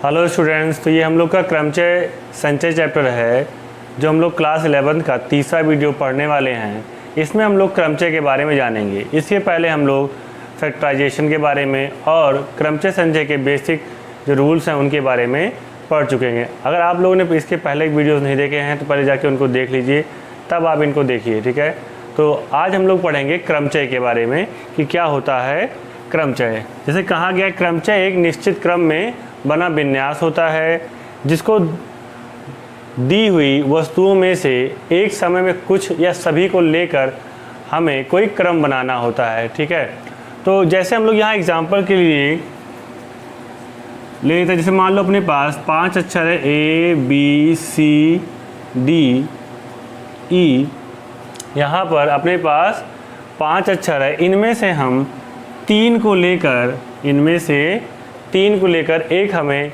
Hello students, तो ये हम लोग का क्रमचय संचय चैप्टर है जो हम लोग क्लास 11 का तीसरा वीडियो पढ़ने वाले हैं। इसमें हम लोग क्रमचय के बारे में जानेंगे। इसके पहले हम लोग फैक्टराइजेशन के बारे में और क्रमचय संचय के बेसिक जो रूल्स हैं उनके बारे में पढ़ चुके हैं। अगर आप लोगों ने इसके पहले वीडियोस नहीं देखे हैं तो पहले जाके उनको देख लीजिए, तब आप इनको देखिए, ठीक है। तो आज हम लोग पढ़ेंगे क्रमचय के बारे में कि क्या होता है क्रमचय। जैसे कहा गया, क्रमचय एक निश्चित क्रम में बना विन्यास होता है जिसको दी हुई वस्तुओं में से एक समय में कुछ या सभी को लेकर हमें कोई क्रम बनाना होता है, ठीक है। तो जैसे हम लोग यहाँ एग्जांपल के लिए ले लेते हैं, जैसे मान लो अपने पास 5 अक्षर है A B C D E। यहाँ पर अपने पास 5 अक्षर है, इनमें से हम 3 को लेकर एक हमें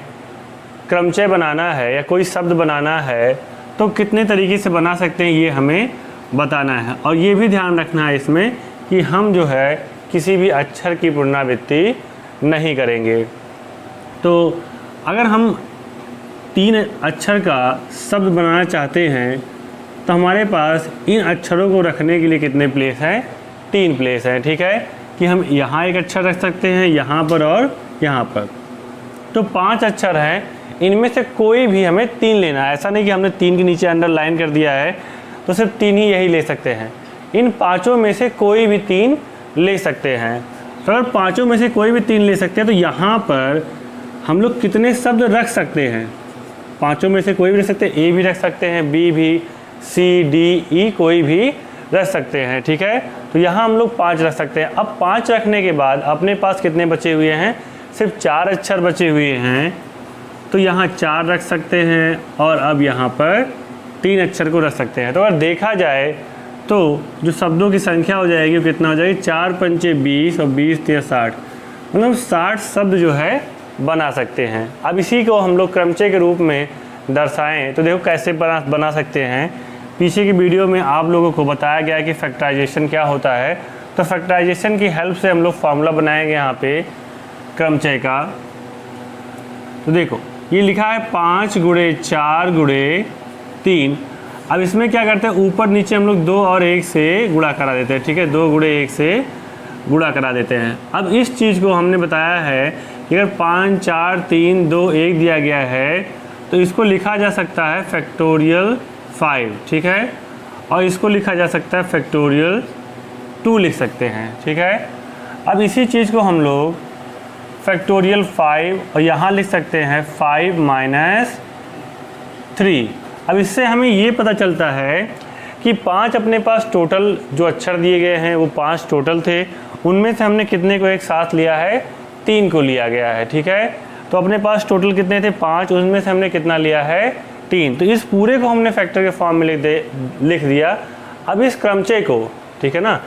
क्रमचय बनाना है या कोई शब्द बनाना है, तो कितने तरीके से बना सकते हैं ये हमें बताना है। और ये भी ध्यान रखना है इसमें कि हम जो है किसी भी अक्षर की पुनरावृत्ति नहीं करेंगे। तो अगर हम 3 अक्षर का शब्द बनाना चाहते हैं तो हमारे पास इन अक्षरों को रखने के लिए कितने प्लेस हैं? 3 प्लेस हैं, ठीक है। कि हम यहाँ एक अक्षर रख सकते हैं, यहाँ पर और यहाँ पर। तो 5 अक्षर हैं, इनमें से कोई भी हमें 3 लेना है। ऐसा नहीं कि हमने 3 के नीचे अंडरलाइन कर दिया है तो सिर्फ 3 ही यही ले सकते हैं। इन 5 में से कोई भी 3 ले सकते हैं। तो अगर 5 में से कोई भी 3 ले सकते हैं तो यहाँ पर हम लोग कितने शब्द रख सकते हैं? 5 में से कोई भी रख सकते हैं, A भी रख सकते हैं, B भी, C D E कोई भी रख सकते हैं, ठीक है। तो यहाँ हम लोग 5 रख सकते हैं। अब 5 रखने के बाद अपने पास कितने बचे हुए हैं? सिर्फ 4 अक्षर बचे हुए हैं। तो यहाँ 4 रख सकते हैं और अब यहाँ पर 3 अक्षर को रख सकते हैं। तो अगर देखा जाए तो जो शब्दों की संख्या हो जाएगी वो कितना हो जाएगी? 4 पंचे 20 और 20 3 60, मतलब 60 शब्द जो है बना सकते हैं। अब इसी को हम लोग क्रमचय के रूप में दर्शाएं तो देखो कैसे बना सकते हैं। पीछे की वीडियो में आप लोगों को बताया गया है कि फैक्टराइजेशन क्या होता है। तो फैक्टराइजेशन की हेल्प से हम लोग फार्मूला बनाएंगे यहाँ पे क्रमचय का। तो देखो ये लिखा है 5 × 4 × 3। अब इसमें क्या करते हैं, ऊपर नीचे हम लोग 2 और 1 से गुणा करा देते हैं, ठीक है। 2 × 1 से गुणा करा देते हैं। अब इस चीज़ को हमने बताया है कि अगर 5 4 3 2 1 दिया गया है तो इसको लिखा जा सकता है फैक्टोरियल 5, ठीक है। और इसको लिखा जा सकता है फैक्टोरियल 2 लिख सकते हैं, ठीक है। अब इसी चीज़ को हम लोग फैक्टोरियल 5 और यहाँ लिख सकते हैं 5 - 3। अब इससे हमें ये पता चलता है कि 5 अपने पास टोटल जो अक्षर दिए गए हैं वो 5 टोटल थे, उनमें से हमने कितने को एक साथ लिया है? 3 को लिया गया है, ठीक है। तो अपने पास टोटल कितने थे? 5, उसमें से हमने कितना लिया है? 3। तो इस पूरे को हमने फैक्टर के फॉर्म में लिख दिया। अब इस क्रमचय को, ठीक है ना,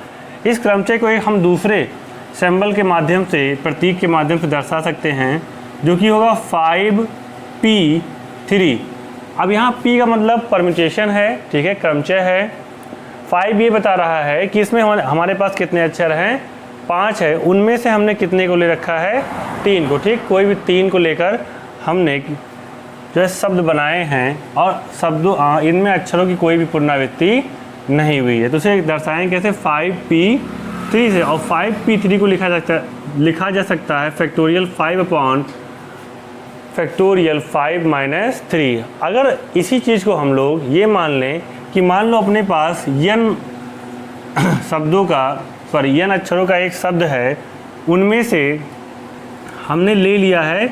इस क्रमचय को एक हम दूसरे सिंबल के माध्यम से, प्रतीक के माध्यम से दर्शा सकते हैं, जो कि होगा 5p3। अब यहाँ p का मतलब परम्यूटेशन है, ठीक है, क्रमचय है। 5 ये बता रहा है कि इसमें हमारे पास कितने अक्षर हैं? 5 है, उनमें से हमने कितने को ले रखा है? 3 को, ठीक। कोई भी 3 को लेकर हमने जो है शब्द बनाए हैं और शब्दों इनमें अक्षरों की कोई भी पुनरावृत्ति नहीं हुई है। तो उसे दर्शाएं कैसे? 5p3 से। और 5p3 को लिखा जा सकता है फैक्टोरियल 5 - 3। अगर इसी चीज़ को हम लोग ये मान लें कि मान लो अपने पास n शब्दों का n अक्षरों का एक शब्द है, उनमें से हमने ले लिया है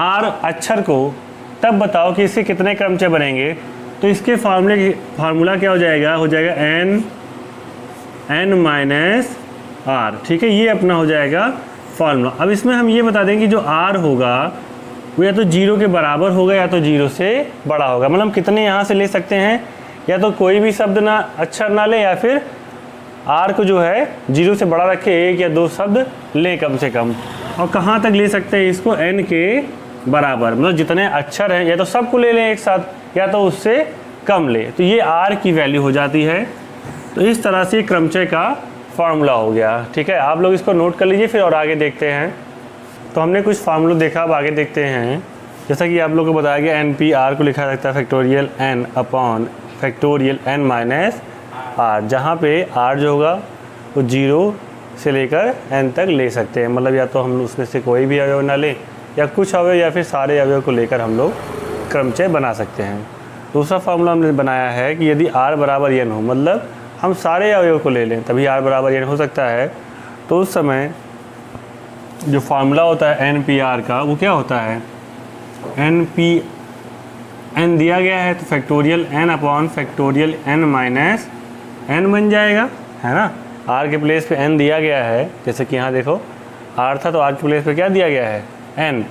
r अक्षर को, तब बताओ कि इसके कितने क्रमचय बनेंगे? तो इसके फार्मूला क्या हो जाएगा? n - r, ठीक है। ये अपना हो जाएगा फार्मूला। अब इसमें हम ये बता दें कि जो r होगा वो या तो 0 के बराबर होगा या तो 0 से बड़ा होगा। मतलब कितने यहाँ से ले सकते हैं? या तो कोई भी शब्द ना अक्षर ना ले, या फिर r को जो है 0 से बड़ा रखे, 1 या 2 शब्द ले कम से कम। और कहाँ तक ले सकते हैं इसको? n के बराबर, मतलब जितने अक्षर हैं या तो सबको ले लें एक साथ, या तो उससे कम ले। तो ये r की वैल्यू हो जाती है। तो इस तरह से क्रमचय का फार्मूला हो गया। ठीक है, आप लोग इसको नोट कर लीजिए फिर और आगे देखते हैं। तो हमने कुछ फार्मूला देखा, अब आगे देखते हैं। जैसा कि आप लोगों को बताया गया NPR को लिखा जा सकता है factorial n upon factorial n minus r, जहाँ पे r जो होगा वो 0 से लेकर n तक ले सकते हैं। मतलब या तो हम उसमें से कोई भी अवयव ना लें या कुछ अवयव या फिर सारे अवयव को लेकर हम लोग क्रमचय बना सकते हैं। दूसरा फार्मूला हमने बनाया है कि यदि r बराबर n हो, मतलब हम सारे अवयव को ले लें तभी r बराबर n हो सकता है, तो उस समय जो फार्मूला होता है NPR का वो क्या होता है, n दिया गया है तो factorial n upon factorial n minus n बन जाएगा, है ना। r के प्लेस पे n दिया गया है, जैसे कि यहाँ देखो r था तो r के प्लेस पे क्या दिया गया है n,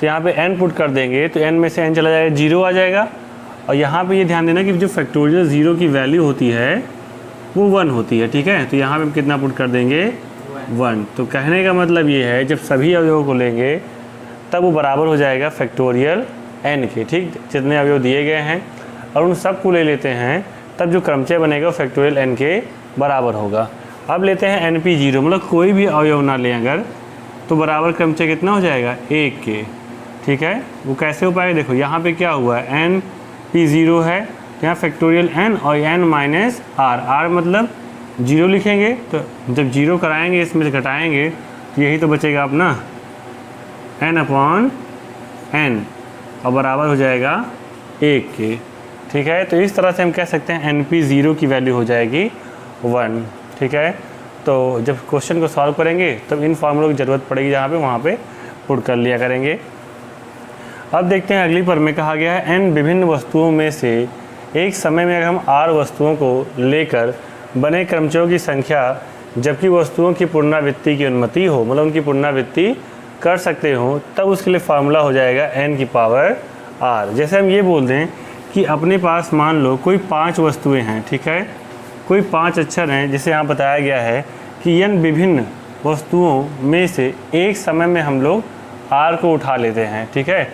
तो यहाँ पे n पुट कर देंगे तो n में से n चला जाएगा 0 आ जाएगा। और यहाँ पे ये ध्यान देना कि जो फैक्टोरियल 0 की वैल्यू होती है वो 1 होती है, ठीक है। तो यहाँ पे हम कितना पुट कर देंगे 1। तो कहने का मतलब ये है जब सभी अवयवों को लेंगे तब वो बराबर हो जाएगा फैक्टोरियल n के, ठीक, जितने अवयव दिए गए हैं और उन सब को ले लेते हैं तब जो क्रमचय बनेगा वो फैक्टोरियल n के बराबर होगा। अब लेते हैं NP0, मतलब कोई भी अवयव ना लें अगर, तो बराबर क्रमचय कितना हो जाएगा 1 के, ठीक है। वो कैसे हो पाएगा, देखो यहाँ पे क्या हुआ है NP0 है तो यहाँ फैक्टोरियल n और n माइनस r मतलब 0 लिखेंगे, तो जब 0 कराएंगे इसमें से घटाएंगे तो यही तो बचेगा अपना n अपॉन n और बराबर हो जाएगा 1 के, ठीक है। तो इस तरह से हम कह सकते हैं NP0 की वैल्यू हो जाएगी 1, ठीक है। तो जब क्वेश्चन को सॉल्व करेंगे तब इन फार्मूलों की ज़रूरत पड़ेगी, जहाँ पे वहाँ पे पुट कर लिया करेंगे। अब देखते हैं अगली पर में कहा गया है n विभिन्न वस्तुओं में से एक समय में अगर हम r वस्तुओं को लेकर बने क्रमचयों की संख्या जबकि वस्तुओं की पुनरावृत्ति की अनुमति हो, मतलब उनकी पुनरावृत्ति कर सकते हो, तब उसके लिए फार्मूला हो जाएगा n की पावर r। जैसे हम ये बोल दें कि अपने पास मान लो कोई 5 वस्तुएं हैं, ठीक है, कोई 5 अक्षर हैं, जिसे यहाँ बताया गया है कि n विभिन्न वस्तुओं में से एक समय में हम लोग r को उठा लेते हैं, ठीक है,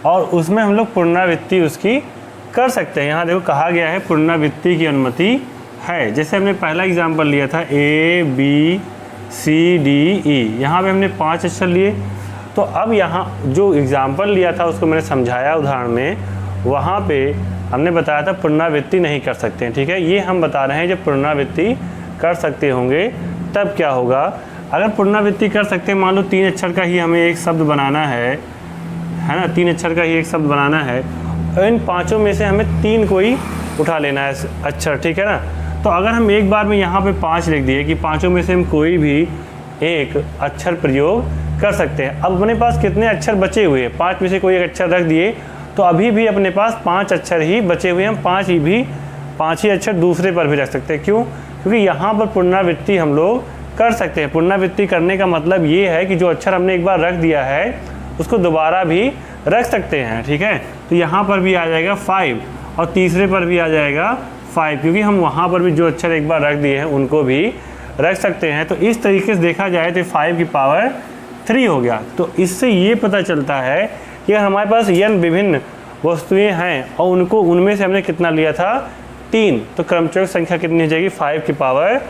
और उसमें हम लोग पुनरावृत्ति उसकी कर सकते हैं। यहाँ देखो कहा गया है पुनरावृत्ति की अनुमति है। जैसे हमने पहला एग्जाम्पल लिया था A B C D E, यहाँ पे हमने 5 अक्षर लिए, तो अब यहाँ जो एग्जाम्पल लिया था उसको मैंने समझाया उदाहरण में, वहाँ पे हमने बताया था पुनरावृत्ति नहीं कर सकते हैं, ठीक है। ये हम बता रहे हैं जब पुनरावृत्ति कर सकते होंगे तब क्या होगा। अगर पुनरावृत्ति कर सकते हैं, मान लो 3 अक्षर का ही हमें एक शब्द बनाना है ना, 3 अक्षर का ही एक शब्द बनाना है, इन 5 में से हमें 3 को ही उठा लेना है अक्षर, ठीक है ना। तो अगर हम एक बार में यहाँ पे 5 लिख दिए कि 5 में से हम कोई भी एक अक्षर प्रयोग कर सकते हैं। अब अपने पास कितने अक्षर बचे हुए हैं, 5 में से कोई एक अक्षर रख दिए तो अभी भी अपने पास 5 अक्षर ही बचे हुए हैं। हम 5 ही अक्षर दूसरे पर भी रख सकते हैं। क्यों? क्योंकि यहाँ पर पुनरावृत्ति हम लोग कर सकते हैं। पुनरावृत्ति करने का मतलब ये है कि जो अक्षर हमने एक बार रख दिया है उसको दोबारा भी रख सकते हैं, ठीक है। तो यहाँ पर भी आ जाएगा 5 और तीसरे पर भी आ जाएगा 5, क्योंकि हम वहाँ पर भी जो अक्षर एक बार रख दिए हैं उनको भी रख सकते हैं। तो इस तरीके से देखा जाए तो 5 की पावर 3 हो गया। तो इससे ये पता चलता है कि हमारे पास n विभिन्न वस्तुएं हैं और उनमें से हमने कितना लिया था 3, तो क्रमचयों की संख्या कितनी हो जाएगी 5 की पावर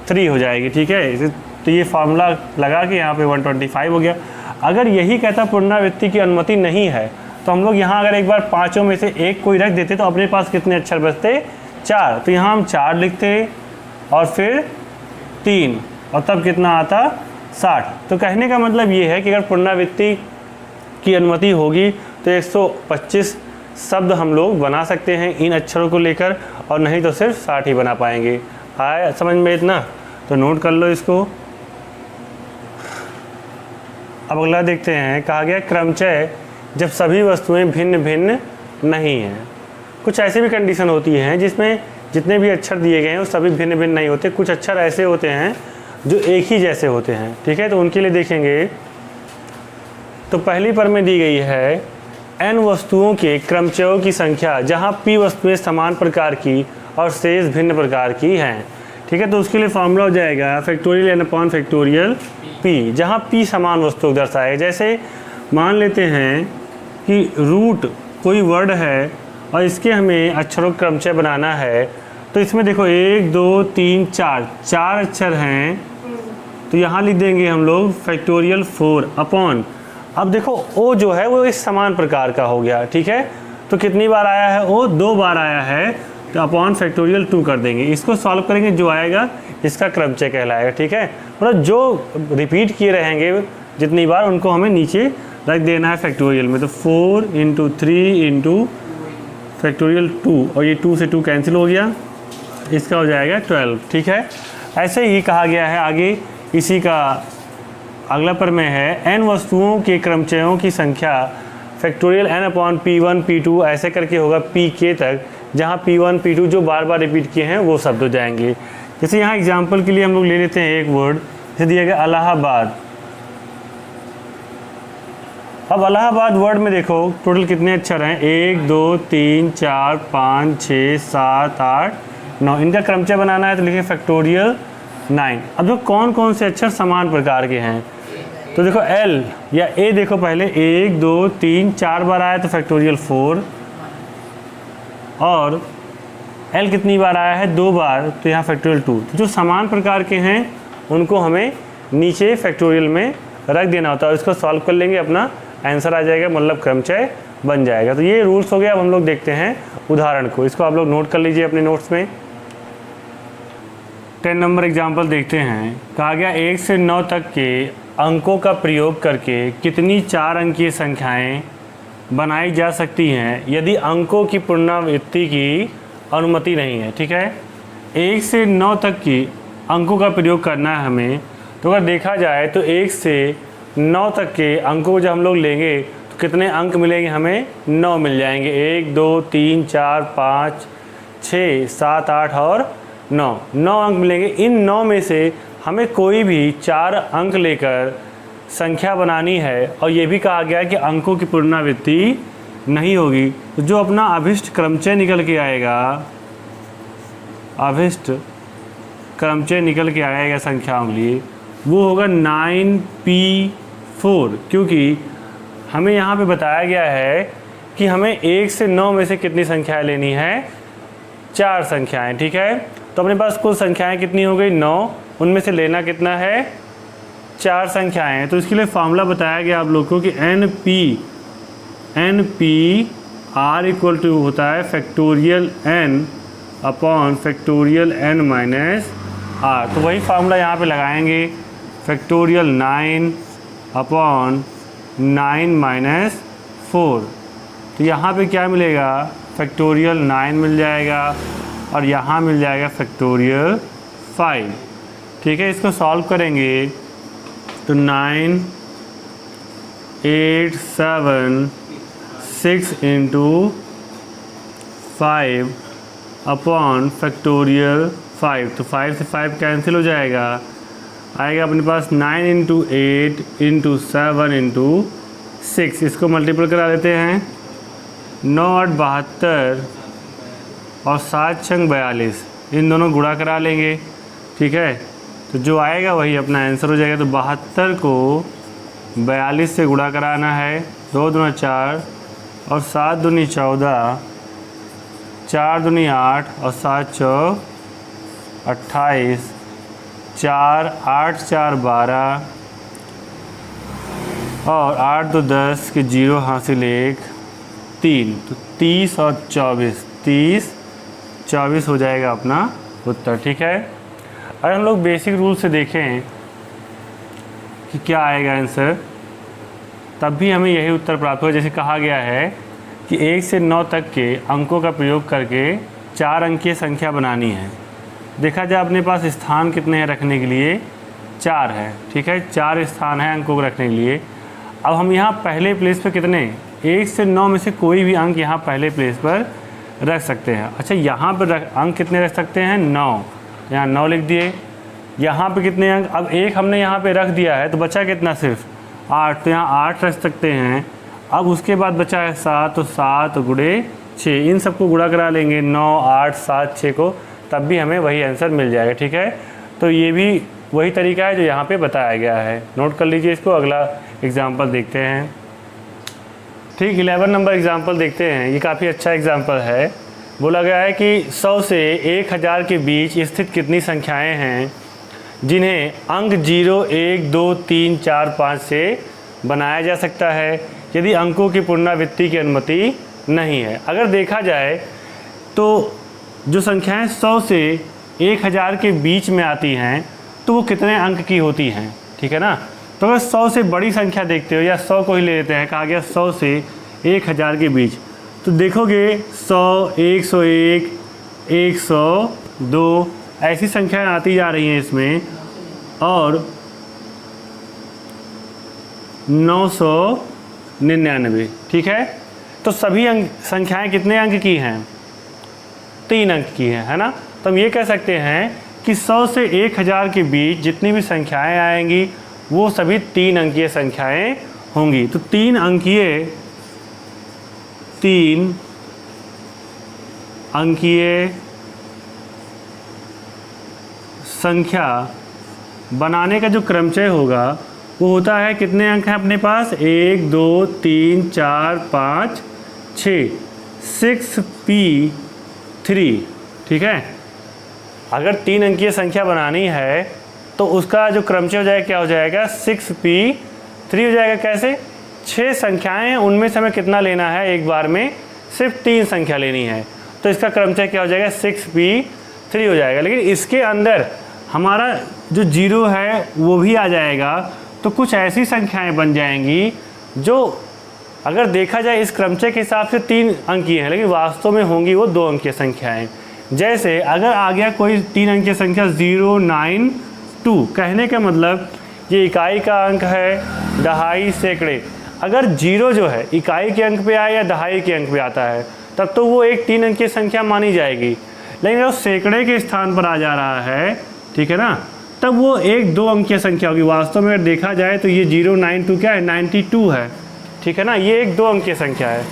3 हो जाएगी, ठीक है। तो ये फार्मूला लगा के यहाँ पे 125 हो गया। अगर यही कहता पुनरावृत्ति की अनुमति नहीं है तो हम लोग यहाँ अगर एक बार 5 में से एक कोई रख देते तो अपने पास कितने अक्षर बचते 4, तो यहाँ हम 4 लिखते और फिर 3 और तब कितना आता 60। तो कहने का मतलब ये है कि अगर पुनरावृत्ति की अनुमति होगी तो 125 शब्द हम लोग बना सकते हैं इन अक्षरों को लेकर, और नहीं तो सिर्फ 60 ही बना पाएंगे। आए समझ में इतना? तो नोट कर लो इसको। अब अगला देखते हैं, कहा गया क्रमचय जब सभी वस्तुएं भिन्न भिन्न नहीं हैं। कुछ ऐसी भी कंडीशन होती हैं जिसमें जितने भी अक्षर दिए गए हैं वो सभी भिन्न भिन्न नहीं होते। कुछ अक्षर ऐसे होते हैं जो एक ही जैसे होते हैं, ठीक है। तो उनके लिए देखेंगे तो पहली पर में दी गई है n वस्तुओं के क्रमचयों की संख्या जहां p वस्तुएं समान प्रकार की और शेष भिन्न प्रकार की हैं, ठीक है। तो उसके लिए फॉर्मूला हो जाएगा factorial n upon factorial p, जहां p समान वस्तु को दर्शाएगा। जैसे मान लेते हैं कि रूट कोई वर्ड है और इसके हमें अक्षरों का क्रमचय बनाना है, तो इसमें देखो 1 2 3 4 अक्षर हैं, तो यहाँ लिख देंगे हम लोग फैक्टोरियल 4 अपॉन अब देखो ओ जो है वो इस समान प्रकार का हो गया, ठीक है। तो कितनी बार आया है ओ, 2 बार आया है, तो अपॉन फैक्टोरियल 2 कर देंगे। इसको सॉल्व करेंगे, जो आएगा इसका क्रमचय कहलाएगा, ठीक है। मतलब जो रिपीट किए रहेंगे जितनी बार उनको हमें नीचे रख देना है फैक्टोरियल में। तो 4 × 3 × फैक्टोरियल 2, और ये 2 से 2 कैंसिल हो गया, इसका हो जाएगा 12, ठीक है। ऐसे ही कहा गया है आगे, इसी का अगला प्रमेय है n वस्तुओं के क्रमचयों की संख्या फैक्टोरियल n/p1 p2 ऐसे करके होगा pk तक, जहाँ p1 p2 जो बार बार रिपीट किए हैं वो शब्द हो जाएंगे। जैसे यहाँ एग्जाम्पल के लिए हम लोग ले लेते हैं एक वर्ड, जैसे दिया गया इलाहाबाद। अब इलाहाबाद वर्ड में देखो टोटल कितने अक्षर हैं, 1 2 3 4 5 6 7 8 9, इनका क्रमचय बनाना है तो लिखें फैक्टोरियल 9। अब जो कौन कौन से अक्षर समान प्रकार के हैं, तो देखो L या A, देखो पहले 1 2 3 4 बार आया तो फैक्टोरियल 4, और L कितनी बार आया है, 2 बार, तो यहाँ फैक्टोरियल 2। तो जो समान प्रकार के हैं उनको हमें नीचे फैक्टोरियल में रख देना होता है, और इसको सॉल्व कर लेंगे, अपना आंसर आ जाएगा, मतलब क्रमचय बन जाएगा। तो ये रूल्स हो गया। अब हम लोग देखते हैं उदाहरण को, इसको आप लोग नोट कर लीजिए अपने नोट्स में। 10 नंबर एग्जाम्पल देखते हैं। कहा गया 1 से 9 तक के अंकों का प्रयोग करके कितनी 4 अंकीय संख्याएं बनाई जा सकती हैं यदि अंकों की पुनरावृत्ति की अनुमति नहीं है, ठीक है। 1 से 9 तक की अंकों का प्रयोग करना है हमें। तो अगर देखा जाए तो 1 से 9 तक के अंकों को जब हम लोग लेंगे तो कितने अंक मिलेंगे हमें, 9 मिल जाएंगे। 1 2 3 4 5 6 7 8 और 9 अंक मिलेंगे। इन 9 में से हमें कोई भी 4 अंक लेकर संख्या बनानी है, और ये भी कहा गया है कि अंकों की पुनरावृत्ति नहीं होगी। तो जो अपना अभिष्ट क्रमचय निकल के आएगा, अभिष्ट क्रमचय निकल के आएगा संख्याओं के लिए, वो होगा 9p4, क्योंकि हमें यहाँ पे बताया गया है कि हमें 1 से 9 में से कितनी संख्याएं लेनी है, 4 संख्याएं, ठीक है। तो अपने पास कुल संख्याएं कितनी हो गई, 9, उनमें से लेना कितना है, 4 संख्याएं हैं। तो इसके लिए फार्मूला बताया गया आप लोग को कि np r इक्वल टू होता है factorial n upon factorial n minus r। तो वही फार्मूला यहाँ पे लगाएंगे, फैक्टोरियल 9 अपॉन 9 माइनस 4। तो यहाँ पे क्या मिलेगा, फैक्टोरियल 9 मिल जाएगा, और यहाँ मिल जाएगा फैक्टोरियल 5, ठीक है। इसको सॉल्व करेंगे तो 9 8 7 6 × 5 अपॉन फैक्टोरियल 5। तो 5 से 5 कैंसिल हो जाएगा, आएगा अपने पास 9 × 8 × 7 × 6। इसको मल्टीपल करा लेते हैं, 9 8 72 और 7 6 42, इन दोनों गुणा करा लेंगे, ठीक है। तो जो आएगा वही अपना आंसर हो जाएगा। तो 72 को 42 से गुणा कराना है, 2 दूनी 4 और 7 दूनी 14, 4 दूनी 8 और 7 चौक 28, 4 8 4 12 और 8 2 10 के 0 हासिल 1 3। तो 30 और 24, 30 24 हो जाएगा अपना उत्तर, ठीक है। अगर हम लोग बेसिक रूल से देखें कि क्या आएगा आंसर, तब भी हमें यही उत्तर प्राप्त हो। जैसे कहा गया है कि 1 से 9 तक के अंकों का प्रयोग करके 4 अंकीय संख्या बनानी है। देखा जाए अपने पास स्थान कितने हैं रखने के लिए, 4 है, ठीक है। 4 स्थान है अंकों को रखने के लिए। अब हम यहाँ पहले प्लेस पर कितने, 1 से 9 में से कोई भी अंक यहाँ पहले प्लेस पर रख सकते हैं। अच्छा, यहाँ पर अंक कितने रख सकते हैं, 9, यहाँ 9 लिख दिए। यहाँ पे कितने अंक, अब 1 हमने यहाँ पे रख दिया है तो बचा कितना, सिर्फ 8, तो यहाँ 8 रख सकते हैं। अब उसके बाद बचा है 7, तो 7 गुणे 6, इन सबको गुणा करा लेंगे, 9 8 7 6 को, तब भी हमें वही आंसर मिल जाएगा, ठीक है। तो ये भी वही तरीका है जो यहाँ पे बताया गया है, नोट कर लीजिए इसको। अगला एग्जाम्पल देखते हैं, ठीक। 11 नंबर एग्जाम्पल देखते हैं। ये काफ़ी अच्छा एग्जाम्पल है। बोला गया है कि 100 से 1000 के बीच स्थित कितनी संख्याएं हैं जिन्हें अंक 0 1 2 3 4 5 से बनाया जा सकता है यदि अंकों की पुनरावृत्ति की अनुमति नहीं है। अगर देखा जाए तो जो संख्याएं 100 से 1000 के बीच में आती हैं तो वो कितने अंक की होती हैं, ठीक है ना। तो अगर 100 से बड़ी संख्या देखते हो या 100 को ही ले लेते हैं, कहा गया 100 से 1000 के बीच, तो देखोगे 100, 101, 102 ऐसी संख्याएं आती जा रही हैं इसमें, और 999, ठीक है। तो सभी संख्याएं कितने अंक की हैं? 3 अंक की हैं, है ना। तो हम ये कह सकते हैं कि 100 से 1000 के बीच जितनी भी संख्याएं आएंगी वो सभी 3 अंकीय संख्याएं होंगी। तो 3 अंकीय संख्या बनाने का जो क्रमचय होगा वो होता है, कितने अंक हैं अपने पास? 1 2 3 4 5 6, 6p3, ठीक है। अगर 3 अंकीय संख्या बनानी है तो उसका जो क्रमचय हो जाएगा क्या हो जाएगा? 6p3 हो जाएगा। कैसे? 6 संख्याएं हैं, उनमें से हमें कितना लेना है? एक बार में सिर्फ 3 संख्या लेनी है, तो इसका क्रमचय क्या हो जाएगा? 6p3 हो जाएगा। लेकिन इसके अंदर हमारा जो 0 है वो भी आ जाएगा, तो कुछ ऐसी संख्याएं बन जाएंगी जो अगर देखा जाए इस क्रमचय के हिसाब से 3 अंकीय हैं, लेकिन वास्तव में होंगी वो 2 अंकीय संख्याएं। जैसे अगर आ गया कोई 3 अंकीय संख्या 092, कहने का मतलब ये इकाई का अंक है, दहाई, सैकड़े। अगर 0 जो है इकाई के अंक पे आए या दहाई के अंक पे आता है तब तो वो एक 3 अंकीय संख्या मानी जाएगी। लेकिन अगर सैकड़े के स्थान पर आ जा रहा है, ठीक है ना, तब वो एक 2 अंकीय संख्या होगी। वास्तव में अगर देखा जाए तो ये 092 क्या है? 92 है, ठीक है ना, ये एक 2 अंकीय संख्या है।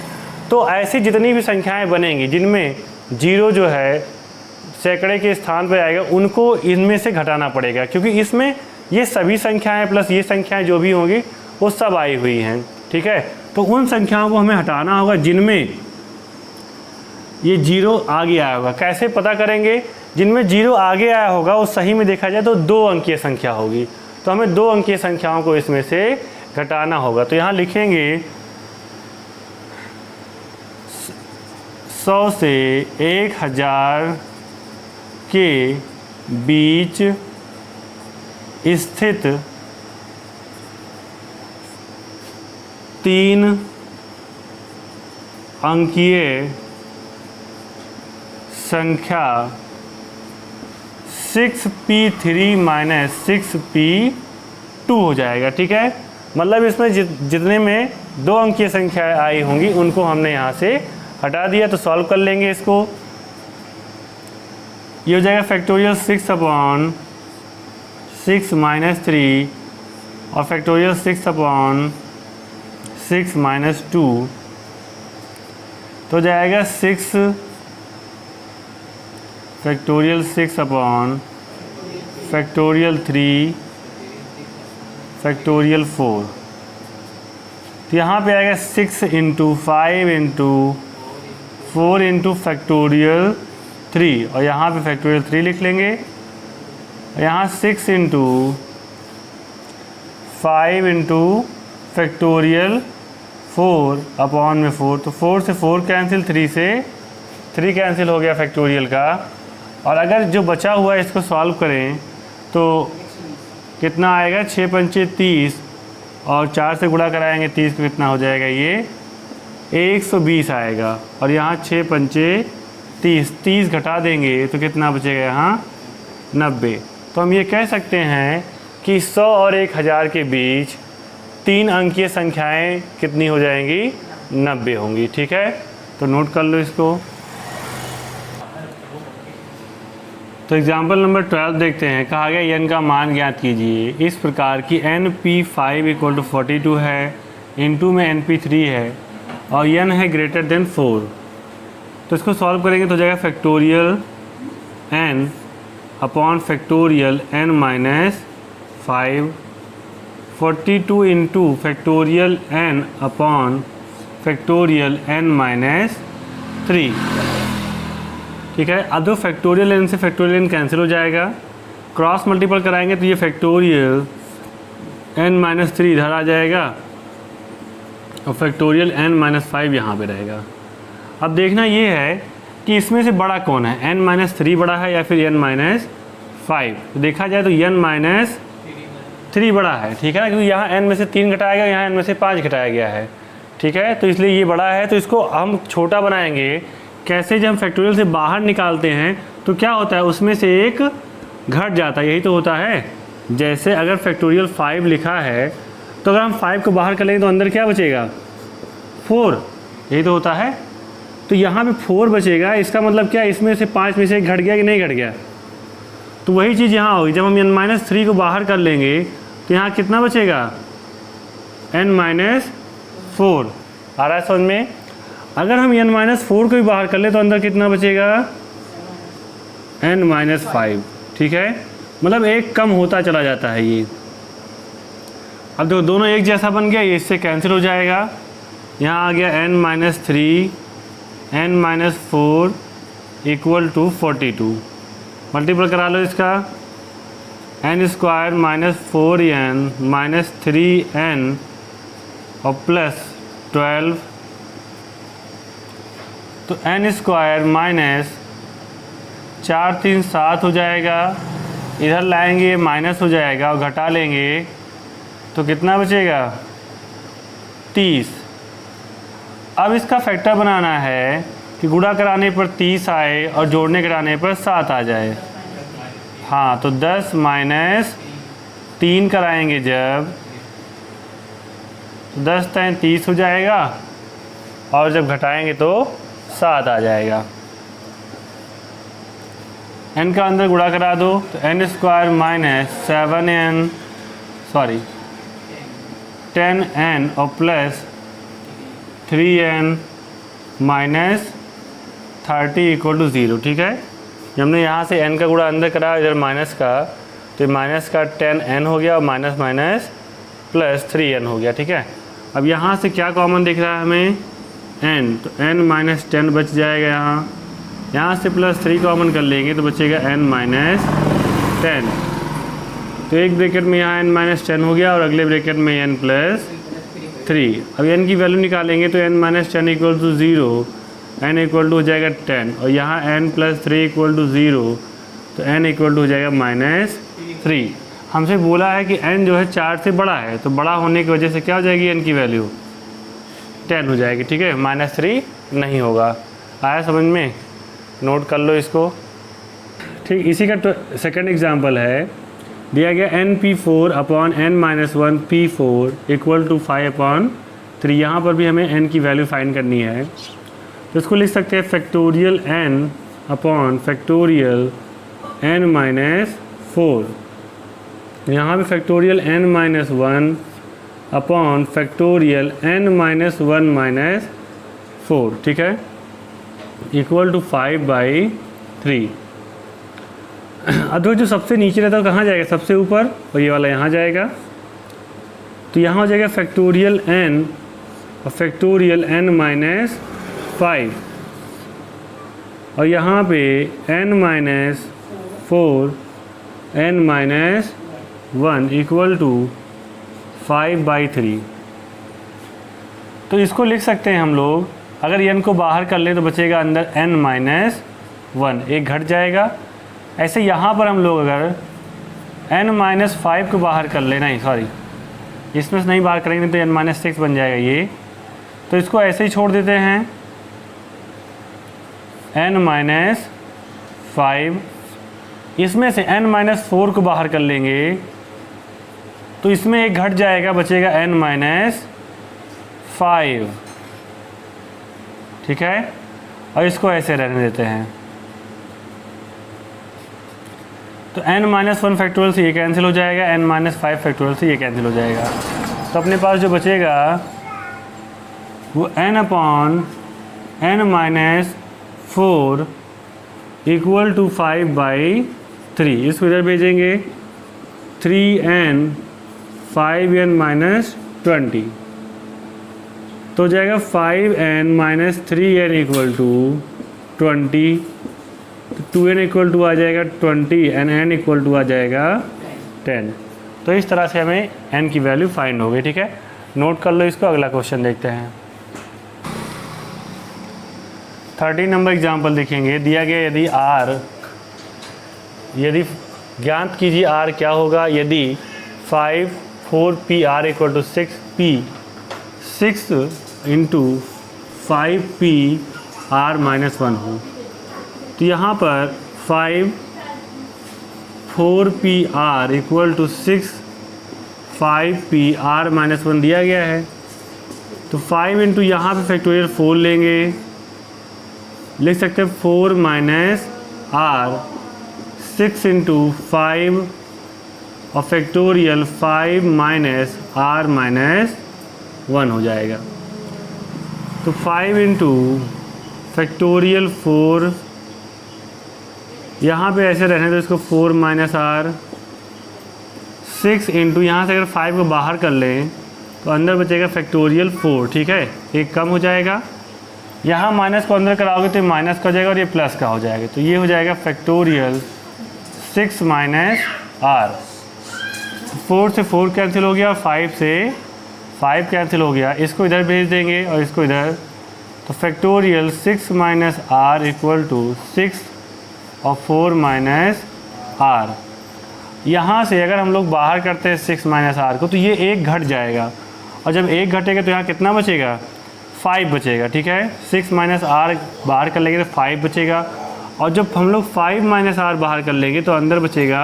तो ऐसी जितनी भी संख्याएं बनेंगी जिनमें 0 जो है सैकड़े के स्थान पर आएगा, उनको इनमें से घटाना पड़ेगा, क्योंकि इसमें ये सभी संख्याएं प्लस ये संख्याएं जो भी होंगी वो सब आई हुई हैं, ठीक है। तो उन संख्याओं को हमें हटाना होगा जिनमें ये 0 आगे आया होगा। कैसे पता करेंगे? जिनमें 0 आगे आया होगा वो सही में देखा जाए तो 2 अंकीय संख्या होगी, तो हमें 2 अंकीय संख्याओं को इसमें से घटाना होगा। तो यहाँ लिखेंगे 100 से 1000 के बीच स्थित 3 अंकीय संख्या 6p3 माइनस 6p2 हो जाएगा, ठीक है। मतलब इसमें जितने में 2 अंकीय संख्याएं आई होंगी उनको हमने यहाँ से हटा दिया। तो सॉल्व कर लेंगे इसको। ये हो जाएगा फैक्टोरियल 6/6 माइनस 3 और फैक्टोरियल 6/6 माइनस 2, तो जाएगा 6 फैक्टोरियल 6/फैक्टोरियल 3 फैक्टोरियल 4। तो यहाँ पे आएगा 6 × 5 × 4 × फैक्टोरियल 3, और यहाँ पे फैक्टोरियल 3 लिख लेंगे। यहाँ 6 × 5 × फैक्टोरियल 4/4, तो 4 से 4 कैंसिल, 3 से 3 कैंसिल हो गया फैक्टोरियल का। और अगर जो बचा हुआ है इसको सॉल्व करें तो कितना आएगा? 6 × 5 = 30 और 4 से गुणा कराएंगे 30 को कितना हो जाएगा? ये 120 आएगा। और यहाँ 6 × 5 = 30 घटा देंगे तो कितना बचेगा? यहाँ 90। तो हम ये कह सकते हैं कि 100 और 1000 के बीच 3 अंकीय संख्याएं कितनी हो जाएंगी? 90 होंगी, ठीक है। तो नोट कर लो इसको। तो एग्जाम्पल नंबर 12 देखते हैं। कहा गया n का मान ज्ञात कीजिए। इस प्रकार की np5 = 42 है, इनटू में np3 है और n है ग्रेटर देन 4। तो इसको सॉल्व करेंगे तो हो जाएगा factorial n upon factorial n minus 5, 42 into factorial n upon factorial n minus 3, ठीक है। अब दो फैक्टोरियल n से फैक्टोरियल n कैंसिल हो जाएगा, क्रॉस मल्टीपल कराएंगे तो ये फैक्टोरियल n माइनस 3 इधर आ जाएगा और फैक्टोरियल n माइनस 5 यहाँ पर रहेगा। अब देखना ये है कि इसमें से बड़ा कौन है, n माइनस 3 बड़ा है या फिर n माइनस 5। तो देखा जाए तो n माइनस 3 बड़ा है, ठीक है ना, क्योंकि यहाँ n में से 3 घटाया गया, यहाँ n में से 5 घटाया गया है, ठीक है। तो इसलिए ये बड़ा है, तो इसको हम छोटा बनाएंगे कैसे। जब हम फैक्टोरियल से बाहर निकालते हैं तो क्या होता है, उसमें से एक घट जाता है, यही तो होता है। जैसे अगर फैक्टोरियल 5 लिखा है तो अगर हम 5 को बाहर कर लेंगे तो अंदर क्या बचेगा, 4, यही तो होता है। तो यहाँ पे 4 बचेगा, इसका मतलब क्या, इसमें से 5 में से एक घट गया कि नहीं घट गया। तो वही चीज़ यहाँ होगी, जब हम n माइनस 3 को बाहर कर लेंगे तो यहाँ कितना बचेगा, n माइनस 4। आ रहा है समझ में। अगर हम n माइनस 4 को भी बाहर कर ले तो अंदर कितना बचेगा, n माइनस 5, ठीक है। मतलब एक कम होता चला जाता है ये। अब देखो दोनों एक जैसा बन गया, ये इससे कैंसिल हो जाएगा। यहाँ आ गया n minus 3 n minus 4 equal to 42। Multiple करा लो इसका, n square minus 4n minus 3n और प्लस 12। तो n स्क्वायर माइनस 4 3 7 हो जाएगा, इधर लाएंगे माइनस हो जाएगा और घटा लेंगे तो कितना बचेगा, 30। अब इसका फैक्टर बनाना है कि गुणा कराने पर 30 आए और जोड़ने कराने पर 7 आ जाए। हाँ, तो 10 माइनस 3 कराएंगे जब, तो 10 3 30 हो जाएगा और जब घटाएंगे तो 7 आ जाएगा। n का अंदर गुणा करा दो तो n स्क्वायर माइनस 10n और plus 3n minus 30 equal to 0, ठीक है। जब हमने यहाँ से n का गुणा अंदर करा इधर माइनस का, तो माइनस का 10n हो गया और माइनस माइनस प्लस 3n हो गया, ठीक है। अब यहाँ से क्या कॉमन दिख रहा है हमें, n, तो n माइनस 10 बच जाएगा। यहाँ से प्लस 3 कॉमन कर लेंगे तो बचेगा n माइनस 10। तो एक ब्रैकेट में यहाँ n माइनस 10 हो गया और अगले ब्रैकेट में n प्लस 3। अब n की वैल्यू निकालेंगे तो n minus 10 equal to 0, n equal to हो जाएगा 10 और यहाँ n प्लस 3 इक्वल टू 0, तो n इक्वल टू हो जाएगा माइनस 3। हमसे बोला है कि n जो है 4 से बड़ा है, तो बड़ा होने की वजह से क्या हो जाएगी, n की वैल्यू 10 हो जाएगी, ठीक है, माइनस 3 नहीं होगा। आया समझ में, नोट कर लो इसको, ठीक। इसी का सेकंड एग्जांपल है, दिया गया np4 upon n minus 1 p4 equal to 5/3। यहाँ पर भी हमें n की वैल्यू फाइंड करनी है, तो इसको लिख सकते हैं factorial n upon factorial n minus 4। यहाँ पे factorial n minus 1 upon factorial n minus 1 minus 4, ठीक है, इक्वल टू 5/3। अब जो सबसे नीचे रहता है कहाँ जाएगा, सबसे ऊपर, और ये वाला यहाँ जाएगा। तो यहाँ हो जाएगा फैक्टोरियल n और फैक्टोरियल n माइनस 5 और यहाँ पे n minus 4 n minus 1 equal to 5/3। तो इसको लिख सकते हैं हम लोग, अगर n को बाहर कर लें तो बचेगा अंदर n माइनस 1, एक घट जाएगा। ऐसे यहाँ पर हम लोग अगर n माइनस 5 को बाहर कर ले, नहीं सॉरी, इसमें से नहीं बाहर करेंगे तो n माइनस 6 बन जाएगा ये, तो इसको ऐसे ही छोड़ देते हैं। n माइनस 5, इसमें से n माइनस 4 को बाहर कर लेंगे तो इसमें एक घट जाएगा, बचेगा n माइनस 5, ठीक है, और इसको ऐसे रहने देते हैं। तो n माइनस 1 फैक्टोरियल से ये कैंसिल हो जाएगा, n माइनस 5 फैक्टोरियल से ये कैंसिल हो जाएगा। तो अपने पास जो बचेगा वो n upon n minus 4 equal to 5/3। इसको इधर भेजेंगे, 3n 5n माइनस 20, तो हो जाएगा 5n minus 3n equal to 20। तो 2n इक्वल टू आ जाएगा 20 एंड n इक्वल टू आ जाएगा 10। तो इस तरह से हमें n की वैल्यू फाइंड हो गई, ठीक है। नोट कर लो इसको, अगला क्वेश्चन देखते हैं। 13 नंबर एग्जाम्पल देखेंगे। दिया गया यदि ज्ञात कीजिए r क्या होगा यदि 5 4pr equal to 6p 6 into 5pr minus 1 हो। तो यहाँ पर 5 4pr equal to 6 5pr minus 1 दिया गया है। तो 5 इंटू यहाँ पर फैक्टोरियल 4 लेंगे, लिख सकते हैं 4 माइनस r 6 इंटू 5 और फैक्टोरियल 5 माइनस r माइनस 1 हो जाएगा। तो 5 इंटू फैक्टोरियल 4, यहाँ पे ऐसे रहने तो इसको 4 माइनस r 6 इंटू यहाँ से अगर 5 को बाहर कर लें तो अंदर बचेगा फैक्टोरियल 4, ठीक है, एक कम हो जाएगा। यहाँ माइनस को अंदर कराओगे तो माइनस का हो जाएगा और ये प्लस का हो जाएगा। तो ये हो जाएगा फैक्टोरियल 6 माइनस r। 4 से 4 कैंसिल हो गया, 5 से 5 कैंसिल हो गया। इसको इधर भेज देंगे और इसको इधर, तो factorial 6 minus r equal to 6 और 4 माइनस r। यहाँ से अगर हम लोग बाहर करते हैं 6 माइनस r को तो ये एक घट जाएगा, और जब एक घटेगा तो यहाँ कितना बचेगा 5 बचेगा, ठीक है। 6 माइनस r बाहर कर लेंगे तो 5 बचेगा, और जब हम लोग 5 माइनस r बाहर कर लेंगे तो अंदर बचेगा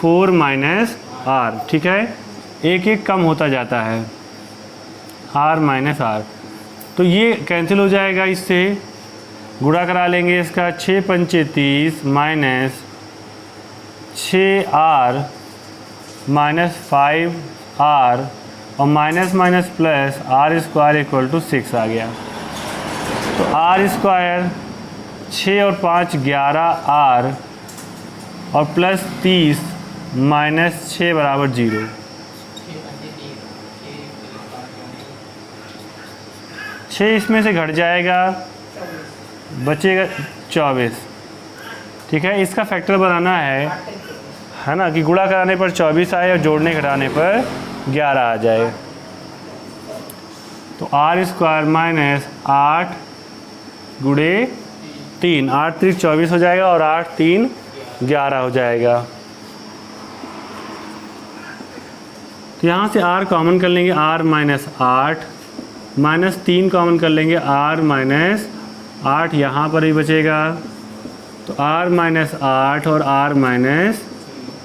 4 माइनस r, ठीक है। एक एक कम होता जाता है r माइनस r, तो ये कैंसिल हो जाएगा। इससे गुणा करा लेंगे इसका, 6 पंचे 30 माइनस 6r माइनस 5r और minus minus plus r square equal to 6 आ गया। तो r स्क्वायर 6 और 5 11r और प्लस 30 माइनस 6 बराबर 0। 6 इसमें से घट जाएगा, बचेगा 24, ठीक है। इसका फैक्टर बनाना है ना, कि गुणा कराने पर 24 आए और जोड़ने घटाने पर 11 आ जाए। तो r स्क्वायर माइनस 8 गुणे 3, 8 3 24 हो जाएगा और 8 3 11 हो जाएगा। तो यहाँ से r कॉमन कर लेंगे, r माइनस 8 माइनस 3 कॉमन कर लेंगे, r माइनस 8 यहाँ पर ही बचेगा। तो r माइनस 8 और r माइनस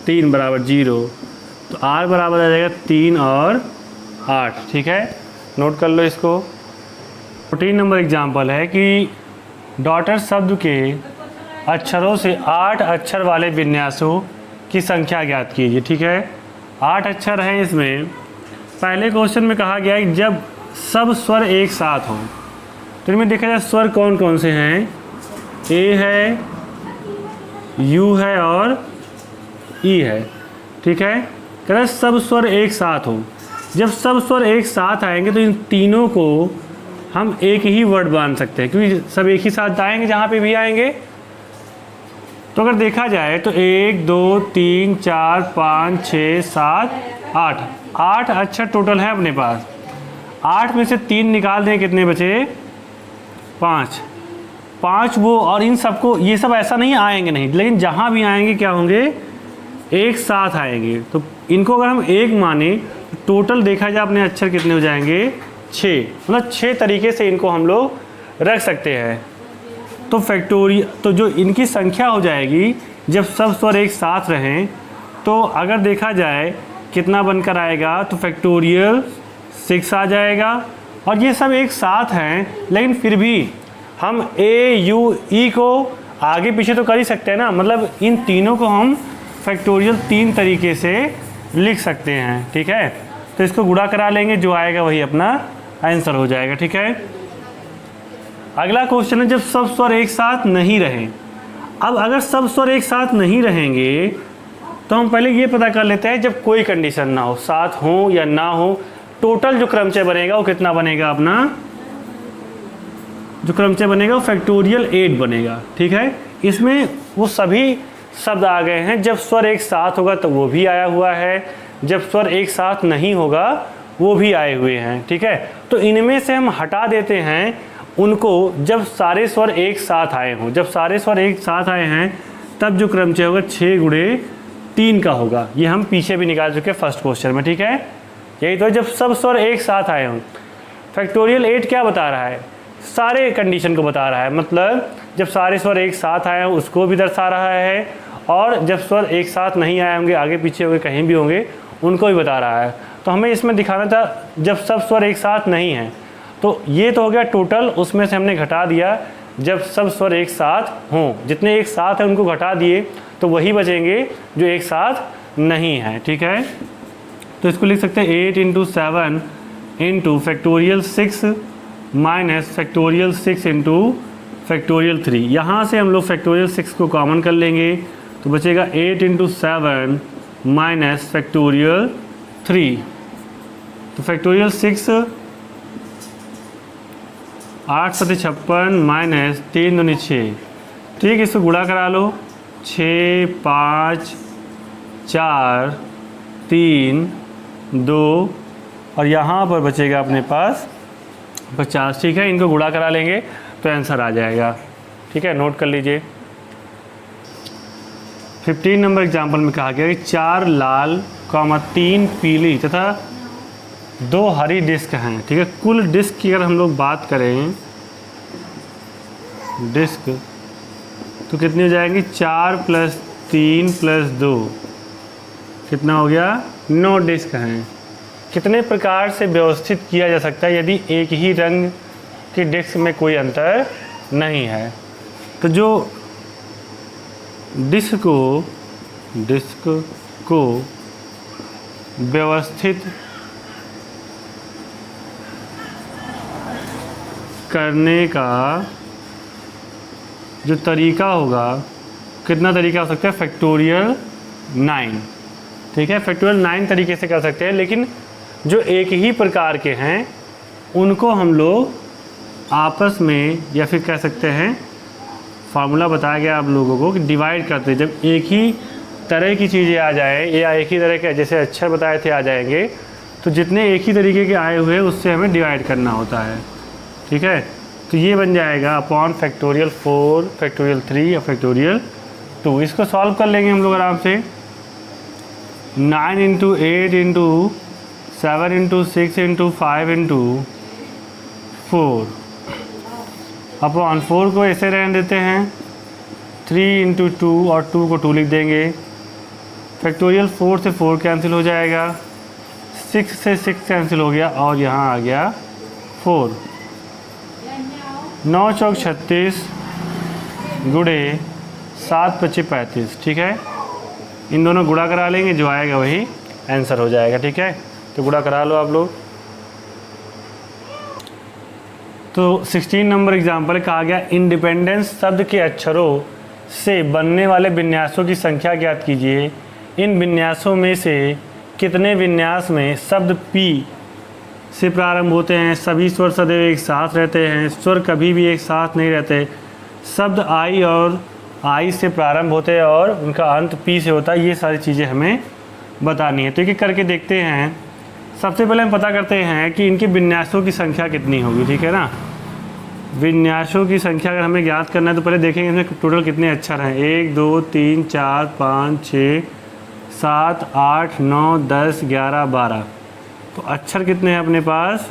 3 बराबर 0। तो r बराबर आ जाएगा 3 और 8, ठीक है। नोट कर लो इसको। 14 नंबर एग्जाम्पल है कि डॉटर शब्द के अक्षरों से 8 अक्षर वाले विन्यासों की संख्या ज्ञात कीजिए, ठीक है। 8 अक्षर हैं इसमें। पहले क्वेश्चन में कहा गया है जब सब स्वर एक साथ हों, तो इनमें देखा जाए स्वर कौन कौन से हैं। ए है, यू है और ई है, ठीक है। कह रहे सब स्वर एक साथ हो। जब सब स्वर एक साथ आएंगे तो इन तीनों को हम एक ही वर्ड बांध सकते हैं, क्योंकि सब एक ही साथ आएंगे जहाँ पे भी आएंगे। तो अगर देखा जाए तो 1 2 3 4 5 6 7 8 अक्षर टोटल है अपने पास। 8 में से 3 निकाल दें, कितने बचे 5 वो, और इन सबको ये सब ऐसा नहीं आएंगे नहीं, लेकिन जहाँ भी आएंगे क्या होंगे एक साथ आएंगे। तो इनको अगर हम एक माने तो टोटल देखा जाए अपने अक्षर कितने हो जाएंगे 6, मतलब 6 तरीके से इनको हम लोग रख सकते हैं। तो फैक्टोरियल, तो जो इनकी संख्या हो जाएगी जब सब स्वर एक साथ रहें, तो अगर देखा जाए कितना बनकर आएगा तो फैक्टोरियल 6 आ जाएगा। और ये सब एक साथ हैं, लेकिन फिर भी हम ए यू ई को आगे पीछे तो कर ही सकते हैं ना, मतलब इन तीनों को हम फैक्टोरियल 3 तरीके से लिख सकते हैं, ठीक है। तो इसको गुणा करा लेंगे, जो आएगा वही अपना आंसर हो जाएगा, ठीक है। अगला क्वेश्चन है जब सब स्वर एक साथ नहीं रहें। अब अगर सब स्वर एक साथ नहीं रहेंगे तो हम पहले ये पता कर लेते हैं जब कोई कंडीशन ना हो, साथ हो या ना हो, टोटल जो क्रमचय बनेगा वो कितना बनेगा, अपना जो क्रमचय बनेगा वो फैक्टोरियल 8 बनेगा, ठीक है। इसमें वो सभी शब्द आ गए हैं। जब स्वर एक साथ होगा तो वो भी आया हुआ है, जब स्वर एक साथ नहीं होगा वो भी आए हुए हैं, ठीक है। तो इनमें से हम हटा देते हैं उनको जब सारे स्वर एक साथ आए हों। जब सारे स्वर एक साथ आए हैं तब जो क्रमचय होगा 6 गुणे 3 का होगा। ये हम पीछे भी निकाल चुके हैं फर्स्ट क्वेश्चन में, ठीक है। यही तो है, जब सब स्वर एक साथ आए हों। फैक्टोरियल 8 क्या बता रहा है? सारे कंडीशन को बता रहा है, मतलब जब सारे स्वर एक साथ आए हों उसको भी दर्शा रहा है, और जब स्वर एक साथ नहीं आए होंगे, आगे पीछे होंगे, कहीं भी होंगे, उनको भी बता रहा है। तो हमें इसमें दिखाना था जब सब स्वर एक साथ नहीं हैं। तो ये तो हो गया टोटल, उसमें से हमने घटा दिया जब सब स्वर एक साथ हों। जितने एक साथ हैं उनको घटा दिए तो वही बचेंगे जो एक साथ नहीं हैं, ठीक है। तो इसको लिख सकते हैं 8 × 7 × फैक्टोरियल 6 माइनस फैक्टोरियल 6 × फैक्टोरियल 3। यहाँ से हम लोग फैक्टोरियल 6 को कॉमन कर लेंगे तो बचेगा 8 × 7 माइनस फैक्टोरियल 3। तो फैक्टोरियल 6 8 × 56 माइनस 3 दूनी 6, ठीक। इसको गुणा करा लो, 6 5 4 3 2 और यहाँ पर बचेगा अपने पास 50, ठीक है। इनको गुणा करा लेंगे तो आंसर आ जाएगा, ठीक है। नोट कर लीजिए। 15 नंबर एग्जाम्पल में कहा गया कि 4 लाल 3 पीली तथा 2 हरी डिस्क हैं, ठीक है। कुल डिस्क की अगर हम लोग बात करें डिस्क तो कितनी हो जाएंगी? 4 + 3 + 2 कितना हो गया? 9 डिस्क हैं। कितने प्रकार से व्यवस्थित किया जा सकता है यदि एक ही रंग की डिस्क में कोई अंतर नहीं है? तो जो डिस्क को व्यवस्थित करने का जो तरीका होगा, कितना तरीका हो सकता है? फैक्टोरियल 9, ठीक है। फैक्टोरियल 9 तरीके से कर सकते हैं, लेकिन जो एक ही प्रकार के हैं उनको हम लोग आपस में, या फिर कह सकते हैं फार्मूला बताया गया आप लोगों को कि डिवाइड करते हैं। जब एक ही तरह की चीज़ें आ जाए या एक ही तरह के जैसे अक्षर बताए थे आ जाएंगे, तो जितने एक ही तरीके के आए हुए उससे हमें डिवाइड करना होता है, ठीक है। तो ये बन जाएगा अपॉन फैक्टोरियल 4 फैक्टोरियल 3 और फैक्टोरियल 2। इसको सॉल्व कर लेंगे हम लोग आराम से। 9 × 8 × 7 × 6 × 5 × 4 अपॉन 4 को ऐसे रहने देते हैं, 3 × 2 और 2 को 2 लिख देंगे। फैक्टोरियल 4 से 4 कैंसिल हो जाएगा, 6 से 6 कैंसिल हो गया और यहाँ आ गया 4। 9 चौक 36 गुणे 7 × 25 35, ठीक है। इन दोनों गुणा करा लेंगे, जो आएगा वही आंसर हो जाएगा, ठीक है। तो गुणा करा लो आप लोग। तो 16 नंबर एग्जाम्पल कहा गया इंडिपेंडेंस शब्द के अक्षरों से बनने वाले विन्यासों की संख्या ज्ञात कीजिए। इन विन्यासों में से कितने विन्यास में शब्द पी से प्रारंभ होते हैं? सभी स्वर सदैव एक साथ रहते हैं, स्वर कभी भी एक साथ नहीं रहते। शब्द आई और आई से प्रारंभ होते हैं और उनका अंत पी से होता है। ये सारी चीज़ें हमें बतानी है, तो एक करके देखते हैं। सबसे पहले हम पता करते हैं कि इनके विन्यासों की संख्या कितनी होगी, ठीक है ना। विन्यासों की संख्या अगर हमें ज्ञात करना है तो पहले देखेंगे इसमें टोटल कितने अक्षर हैं। 1 2 3 4 5 6 7 8 9 10 11 12। तो अक्षर कितने हैं अपने पास?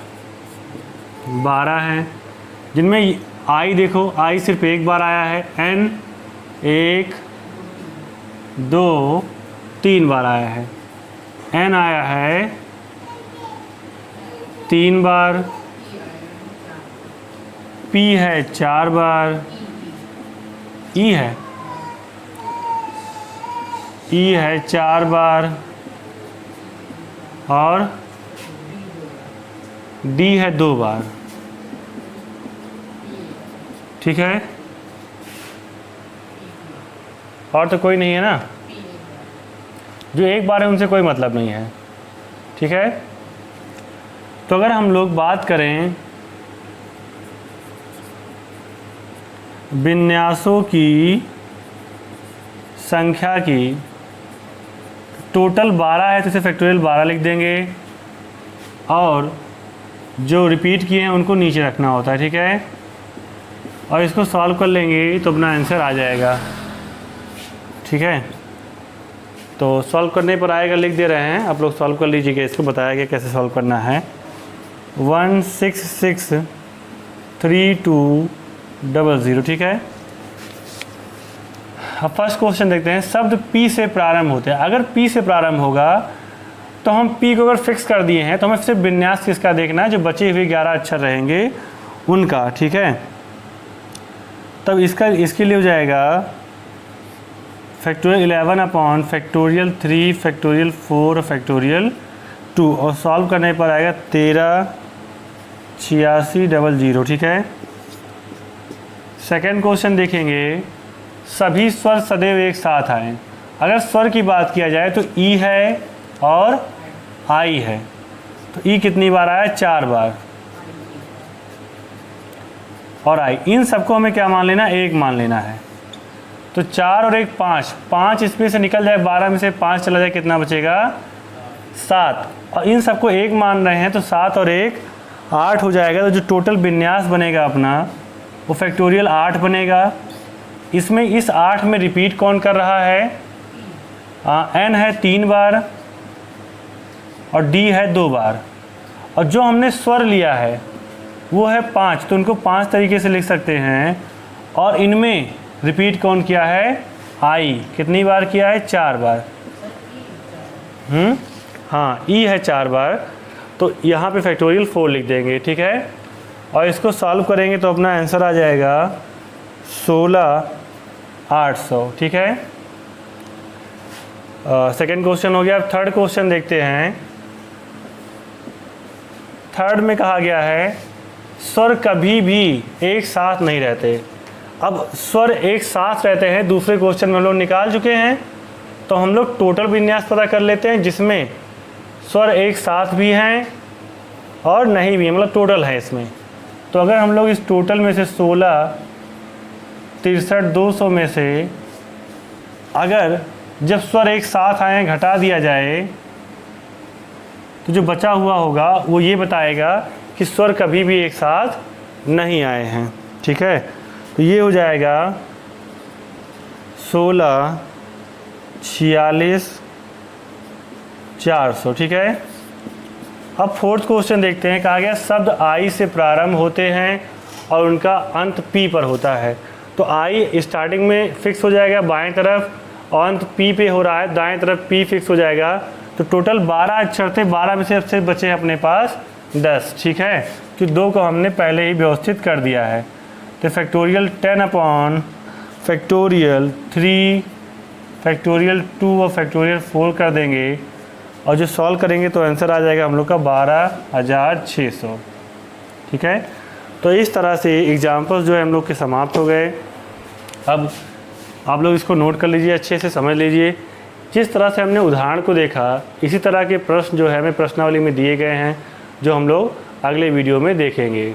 12 हैं, जिनमें आई देखो, आई सिर्फ एक बार आया है। एन 1 2 3 बार आया है। एन आया है 3 बार। पी है 4 बार। ई है 4 बार और डी है 2 बार, ठीक है। और तो कोई नहीं है ना, जो एक बार है उनसे कोई मतलब नहीं है, ठीक है। तो अगर हम लोग बात करें विन्यासों की संख्या की, टोटल 12 है तो इसे फैक्टोरियल 12 लिख देंगे। और जो रिपीट किए हैं उनको नीचे रखना होता है, ठीक है। और इसको सॉल्व कर लेंगे तो अपना आंसर आ जाएगा, ठीक है। तो सॉल्व करने पर आएगा, लिख दे रहे हैं, आप लोग सॉल्व कर लीजिएगा। इसको बताया गया कैसे सॉल्व करना है। 1663200, ठीक है। अब फर्स्ट क्वेश्चन देखते हैं। शब्द P से प्रारंभ होते हैं। अगर P से प्रारंभ होगा तो हम P को अगर फिक्स कर दिए हैं तो हमें सिर्फ विन्यास किसका देखना है, जो बचे हुए 11 अक्षर रहेंगे उनका, ठीक है। तब इसके लिए हो जाएगा फैक्टोरियल 11 अपॉन फैक्टोरियल 3 फैक्टोरियल 4 और फैक्टोरियल 2, और सॉल्व करने पर आएगा 138600, ठीक है। सेकंड क्वेश्चन देखेंगे। सभी स्वर सदैव एक साथ आए। अगर स्वर की बात किया जाए तो ई है और आई है, तो ई कितनी बार आया, 4 बार, और आई, इन सबको हमें क्या मान लेना, 1 मान लेना है। तो 4 और 1 5, 5 इसमें से निकल जाए, 12 में से 5 चला जाए, कितना बचेगा, 7, और इन सबको 1 मान रहे हैं तो 7 और 1 8 हो जाएगा। तो जो टोटल विन्यास बनेगा अपना वो फैक्टोरियल 8 बनेगा। इसमें इस 8 में रिपीट कौन कर रहा है, एन है 3 बार और डी है 2 बार, और जो हमने स्वर लिया है वो है 5, तो उनको 5 तरीके से लिख सकते हैं। और इनमें रिपीट कौन किया है, आई, कितनी बार किया है, 4 बार। हाँ, ई है 4 बार, तो यहाँ पे फैक्टोरियल 4 लिख देंगे, ठीक है। और इसको सॉल्व करेंगे तो अपना आंसर आ जाएगा 16800, ठीक है। सेकंड क्वेश्चन हो गया। अब थर्ड क्वेश्चन देखते हैं। थर्ड में कहा गया है स्वर कभी भी एक साथ नहीं रहते। अब स्वर एक साथ रहते हैं, दूसरे क्वेश्चन में हम लोग निकाल चुके हैं, तो हम लोग टोटल विन्यास पता कर लेते हैं जिसमें स्वर एक साथ भी हैं और नहीं भी, मतलब टोटल है इसमें। तो अगर हम लोग इस टोटल में से 16 63 200 में से अगर जब स्वर एक साथ आए घटा दिया जाए तो जो बचा हुआ होगा वो ये बताएगा कि स्वर कभी भी एक साथ नहीं आए हैं, ठीक है। तो ये हो जाएगा 16 46 400, ठीक है। अब फोर्थ क्वेश्चन देखते हैं। कहा गया शब्द आई से प्रारंभ होते हैं और उनका अंत पी पर होता है। तो आई स्टार्टिंग में फिक्स हो जाएगा बाएं तरफ, और अंत पी पे हो रहा है, दाएं तरफ पी फिक्स हो जाएगा। तो टोटल 12 अक्षर थे, 12 में से अब से बचे अपने पास 10, ठीक है, कि 2 को हमने पहले ही व्यवस्थित कर दिया है। तो फैक्टोरियल 10 अपॉन फैक्टोरियल 3 फैक्टोरियल 2 और फैक्टोरियल 4 कर देंगे, और जो सॉल्व करेंगे तो आंसर आ जाएगा हम लोग का 12600, ठीक है। तो इस तरह से एग्जाम्पल्स जो है हम लोग के समाप्त हो गए। अब आप लोग इसको नोट कर लीजिए, अच्छे से समझ लीजिए। जिस तरह से हमने उदाहरण को देखा, इसी तरह के प्रश्न जो है हमें प्रश्नावली में दिए गए हैं, जो हम लोग अगले वीडियो में देखेंगे।